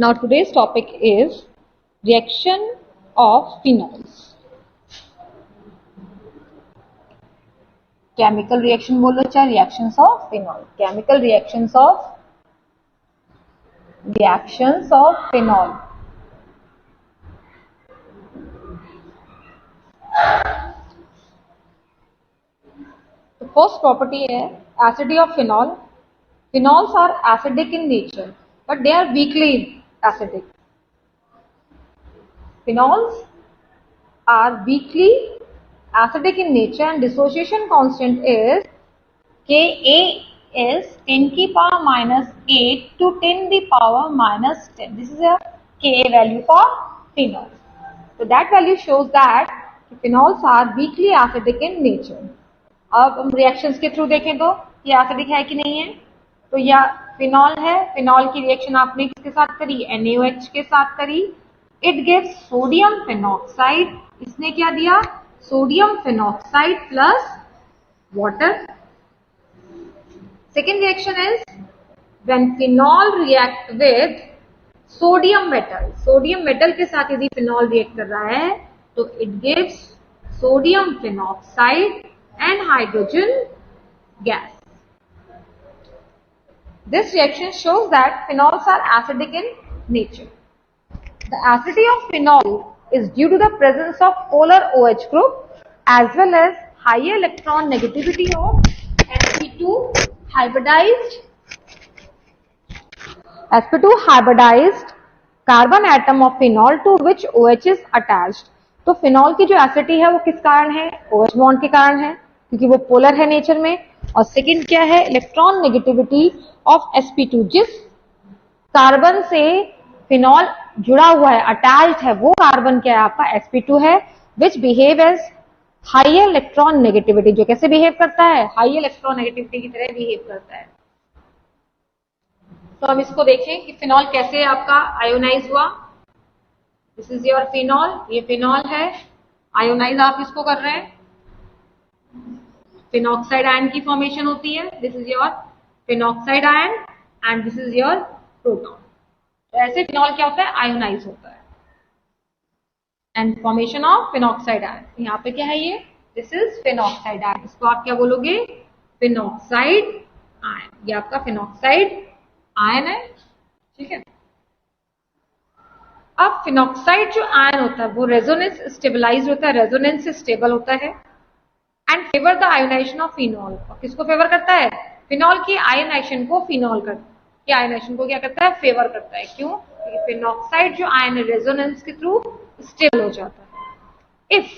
Now today's topic is reaction of phenols. Chemical reaction बोलो चाहे reactions of phenol. Chemical reactions of phenol. The first property है acidity of phenol. Phenols are acidic in nature, but they are weakly acidic. Phenols are weakly acidic in nature and dissociation constant is Ka is 10 की power minus 8 to 10 the power minus 10. This is a Ka value for phenol. So that value shows that phenols are weakly acidic in nature. अब हम reactions के through देखें तो ये acidic है कि नहीं है, तो यह फिनॉल है. फिनॉल की रिएक्शन आपने किसके साथ करी, NaOH के साथ करी. It gives sodium phenoxide. इसने क्या दिया, sodium phenoxide plus water. Second reaction is when phenol react with sodium metal. Sodium metal के साथ यदि फिनॉल रिएक्ट कर रहा है तो it gives sodium phenoxide and hydrogen gas. This reaction shows that phenols are acidic in nature. The acidity of phenol is due to the presence of polar OH group as well as higher electron negativity of sp2 hybridized carbon atom of phenol to which OH is attached. तो phenol की जो acidity है वो किस कारण है, OH bond के कारण है, क्योंकि वो पोलर है नेचर में. और सेकंड क्या है, इलेक्ट्रॉन नेगेटिविटी ऑफ sp2. जिस कार्बन से फिनॉल जुड़ा हुआ है, अटैच्ड है, वो कार्बन क्या है आपका sp2 है, which behave as higher electronegativity. जो कैसे बिहेव करता है, हाई इलेक्ट्रॉन नेगेटिविटी की तरह बिहेव करता है. तो हम इसको देखें कि फिनॉल कैसे आपका आयोनाइज हुआ. दिस इज योर फिनॉल, ये फिनॉल है, आयोनाइज आप इसको कर रहे हैं, फिनॉक्साइड आयन की फॉर्मेशन होती है. This is your phenoxide ion and this is your proton. तो ऐसे फिनॉल क्या होता है, आयोनाइज होता है. And formation of phenoxide ion, यहाँ पे क्या है ये, दिस इज फिनॉक्साइड आयन. इसको आप क्या बोलोगे, फिनॉक्साइड आयन. ये आपका फिनॉक्साइड आयन है, ठीक है. अब फिनॉक्साइड जो आयन होता है वो रेजोनेंस स्टेबलाइज होता है, रेजोनेंस से स्टेबल होता है and favour the ionisation of phenol. किसको फेवर करता है, फिनॉल की आयोनाइजेशन को, फिनॉल की आयोनाइजेशन को क्या करता है, फेवर करता है. क्यों, क्योंकि फिनॉक्साइड जो आयन है रेजोनेंस के थ्रू स्टेबल हो जाता है. इफ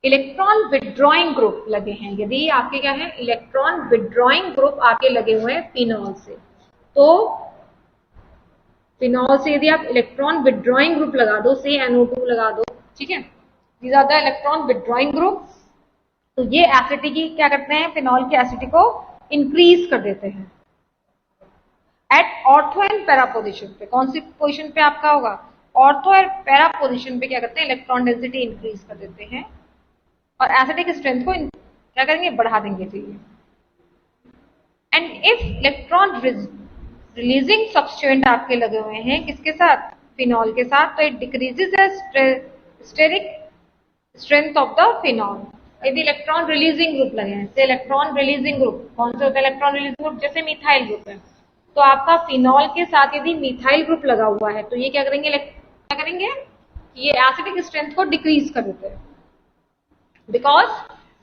इलेक्ट्रॉन विड्रॉइंग ग्रुप लगे हैं, यदि आपके क्या है, इलेक्ट्रॉन विड्रॉइंग ग्रुप आपके लगे हुए हैं फिनॉल से, तो फिनॉल से यदि आप इलेक्ट्रॉन विड्रॉइंग ग्रुप लगा दो, से NO2 लगा दो, ठीक है, these are the electron withdrawing group. तो ये एसिडिटी की क्या करते हैं, फिनॉल की एसिडिटी को इंक्रीज कर देते हैं. At ortho and para position पे, कौन सी पोजिशन पे आपका होगा, ऑर्थो और पैरा पोजिशन पे क्या करते हैं, इलेक्ट्रॉन डेंसिटी इंक्रीज कर देते हैं और एसिडिक स्ट्रेंथ को क्या करेंगे, बढ़ा देंगे. चाहिए. एंड इफ इलेक्ट्रॉन रिलीजिंग सब्सटेंट आपके लगे हुए हैं किसके साथ, फिनॉल के साथ, तो it decreases the steric strength of the phenol. यदि इलेक्ट्रॉन रिलीजिंग ग्रुप लगे हैं, जैसे इलेक्ट्रॉन रिलीजिंग ग्रुप कौन से होता है, इलेक्ट्रॉन रिलीजिंग ग्रुप जैसे मिथाइल ग्रुप है, तो आपका फिनॉल के साथ यदि मिथाइल ग्रुप लगा हुआ है तो ये क्या करेंगे, ये एसिडिक स्ट्रेंथ को डिक्रीज कर देते हैं. Because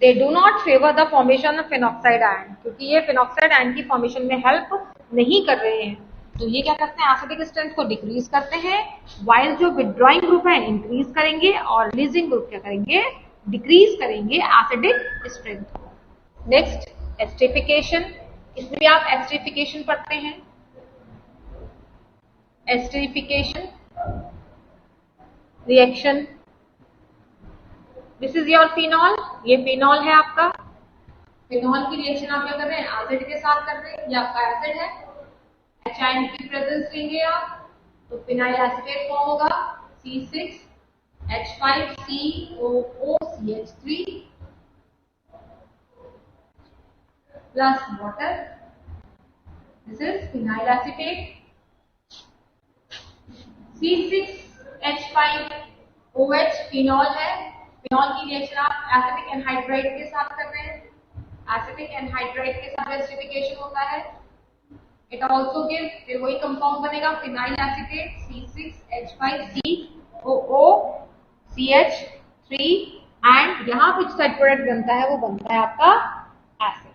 they do not favour the formation of phenoxide ion, क्योंकि ये फिनॉक्साइड आयन की फॉर्मेशन में हेल्प नहीं कर रहे हैं. तो ये क्या करते हैं, एसिडिक स्ट्रेंथ को डिक्रीज करते हैं, वाइल जो विड्रॉइंग ग्रुप है इंक्रीज करेंगे और रिलीजिंग ग्रुप क्या करेंगे, डिक्रीज करेंगे एसिडिक स्ट्रेंथ को. Next, esterification. इसमें भी आप एस्टरिफिकेशन पढ़ते हैं. Esterification reaction, this is your phenol, ये फिनॉल है आपका. फिनॉल की रिएक्शन आप क्या कर रहे हैं, एसिड के साथ कर रहे हैं, ये आपका एसिड है, H आयन की प्रेजेंस लेंगे आप, तो फिनाइल एसीटेट फॉर्म होगा, C6H5COOCH3 plus water. This is phenyl acetate. C6H5OH phenol है। फिनॉल की रिएक्शन आप एसिटिक एनहाइड्राइड के साथ कर रहे हैं। एसिटिक एनहाइड्राइड के साथ एसिडिफिकेशन होता है। इट ऑल्सो गिव, फिर वही कंपाउंड बनेगा फिनाइल एसिटेट C6H5COOCH3 एंड यहाँ कुछ साइड प्रोडक्ट बनता है, वो बनता है आपका एसिड।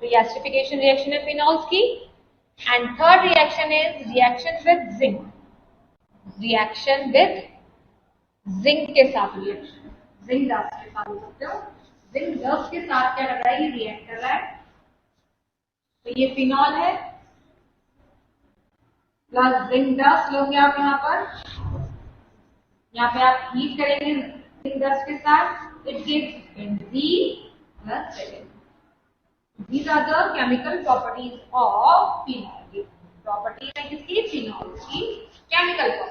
तो ये एसिडिफिकेशन रिएक्शन है फिनॉल्स की। And third reaction is reaction with zinc. Reaction with zinc के साथ रिएक्शन, जिंक डस्ट के साथ हो सकते हो। जिंक डस्ट के साथ क्या कर रहा है, ये रिएक्ट कर रहा है। तो ये फिनॉल है प्लस जिंक डस्ट लोगे आप यहाँ पर। यहाँ पे आप हीट करेंगे जिंक डस्ट के साथ, it gives benzene plus selenium. These are the chemical properties of phenol. Property है किसकी, फिनॉल की केमिकल प्रॉपर्टी।